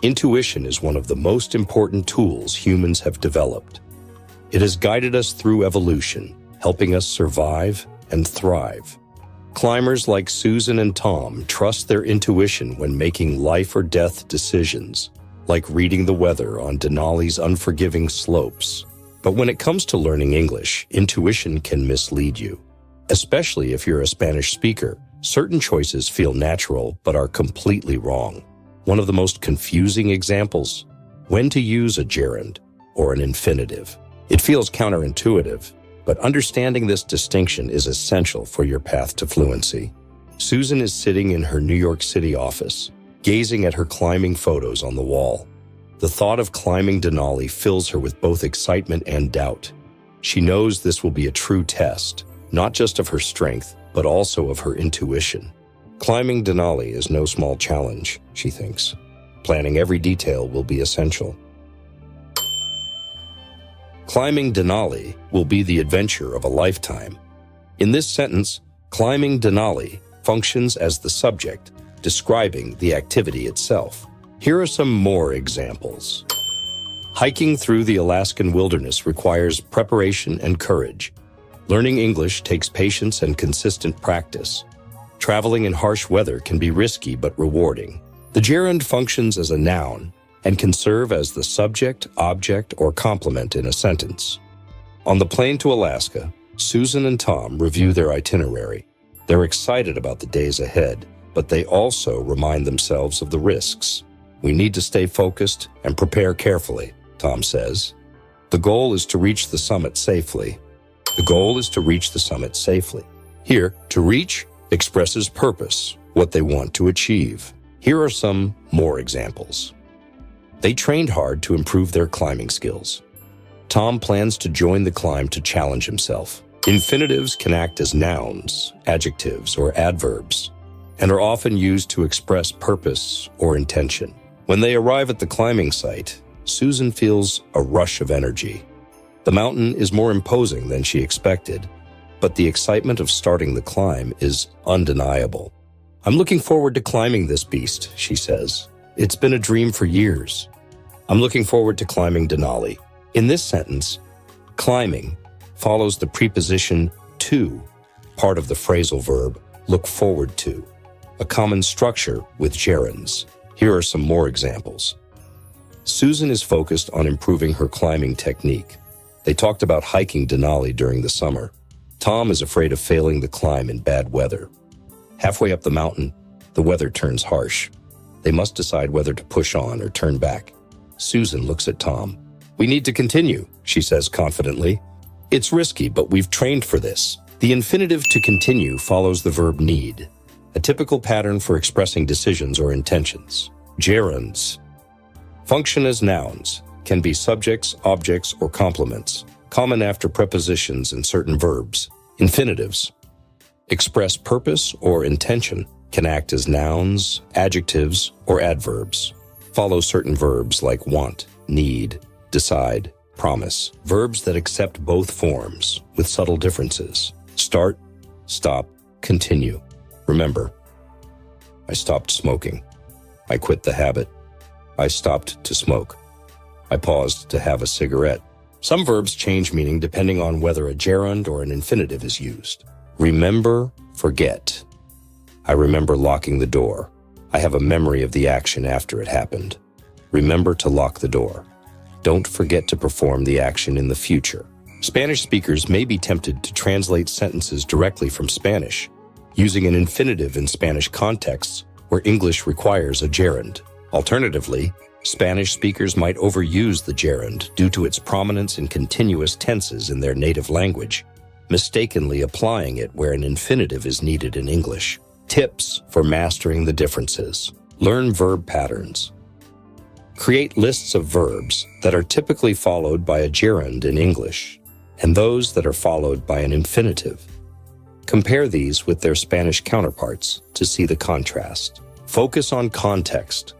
Intuition is one of the most important tools humans have developed. It has guided us through evolution, helping us survive and thrive. Climbers like Susan and Tom trust their intuition when making life or death decisions, like reading the weather on Denali's unforgiving slopes. But when it comes to learning English, intuition can mislead you. Especially if you're a Spanish speaker, certain choices feel natural but are completely wrong. One of the most confusing examples: when to use a gerund or an infinitive. It feels counterintuitive, but understanding this distinction is essential for your path to fluency. Susan is sitting in her New York City office, gazing at her climbing photos on the wall. The thought of climbing Denali fills her with both excitement and doubt. She knows this will be a true test, not just of her strength, but also of her intuition. Climbing Denali is no small challenge, she thinks. Planning every detail will be essential. Climbing Denali will be the adventure of a lifetime. In this sentence, climbing Denali functions as the subject, describing the activity itself. Here are some more examples. Hiking through the Alaskan wilderness requires preparation and courage. Learning English takes patience and consistent practice. Traveling in harsh weather can be risky but rewarding. The gerund functions as a noun and can serve as the subject, object, or complement in a sentence. On the plane to Alaska, Susan and Tom review their itinerary. They're excited about the days ahead, but they also remind themselves of the risks. We need to stay focused and prepare carefully, Tom says. The goal is to reach the summit safely. The goal is to reach the summit safely. Here, to reach expresses purpose, what they want to achieve. Here are some more examples. They trained hard to improve their climbing skills. Tom plans to join the climb to challenge himself. Infinitives can act as nouns, adjectives, or adverbs, and are often used to express purpose or intention. When they arrive at the climbing site, Susan feels a rush of energy. The mountain is more imposing than she expected, but the excitement of starting the climb is undeniable. "I'm looking forward to climbing this beast," she says. "It's been a dream for years. I'm looking forward to climbing Denali." In this sentence, climbing follows the preposition to, part of the phrasal verb look forward to, a common structure with gerunds. Here are some more examples. Susan is focused on improving her climbing technique. They talked about hiking Denali during the summer. Tom is afraid of failing the climb in bad weather. Halfway up the mountain, the weather turns harsh. They must decide whether to push on or turn back. Susan looks at Tom. "We need to continue," she says confidently. "It's risky, but we've trained for this." The infinitive to continue follows the verb need, a typical pattern for expressing decisions or intentions. Gerunds function as nouns, can be subjects, objects, or complements, common after prepositions and certain verbs. Infinitives express purpose or intention, can act as nouns, adjectives, or adverbs, follow certain verbs like want, need, decide, promise. Verbs that accept both forms, with subtle differences. Start, stop, continue. Remember, I stopped smoking. I quit the habit. I stopped to smoke. I paused to have a cigarette. Some verbs change meaning depending on whether a gerund or an infinitive is used. Remember, forget. I remember locking the door. I have a memory of the action after it happened. Remember to lock the door. Don't forget to perform the action in the future. Spanish speakers may be tempted to translate sentences directly from Spanish, using an infinitive in Spanish contexts where English requires a gerund. Alternatively, Spanish speakers might overuse the gerund due to its prominence in continuous tenses in their native language, mistakenly applying it where an infinitive is needed in English. Tips for mastering the differences. Learn verb patterns. Create lists of verbs that are typically followed by a gerund in English, and those that are followed by an infinitive. Compare these with their Spanish counterparts to see the contrast. Focus on context.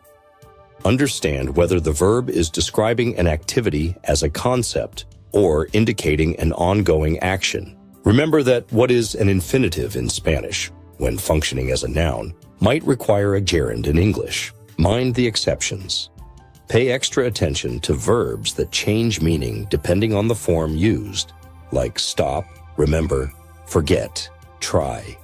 Understand whether the verb is describing an activity as a concept or indicating an ongoing action. Remember that what is an infinitive in Spanish? when functioning as a noun, might require a gerund in English. Mind the exceptions. Pay extra attention to verbs that change meaning depending on the form used, like stop, remember, forget, try.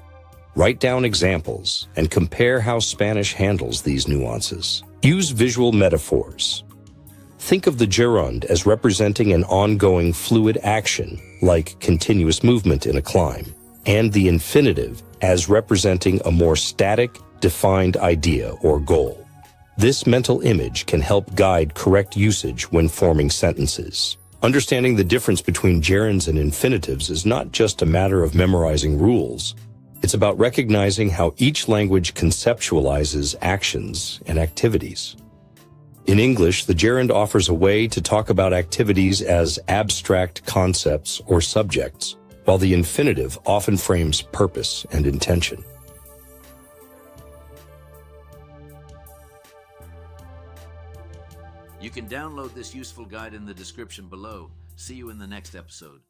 Write down examples and compare how Spanish handles these nuances. Use visual metaphors. Think of the gerund as representing an ongoing fluid action, like continuous movement in a climb, and the infinitive as representing a more static, defined idea or goal. This mental image can help guide correct usage when forming sentences. Understanding the difference between gerunds and infinitives is not just a matter of memorizing rules. It's about recognizing how each language conceptualizes actions and activities. In English, the gerund offers a way to talk about activities as abstract concepts or subjects, while the infinitive often frames purpose and intention. You can download this useful guide in the description below. See you in the next episode.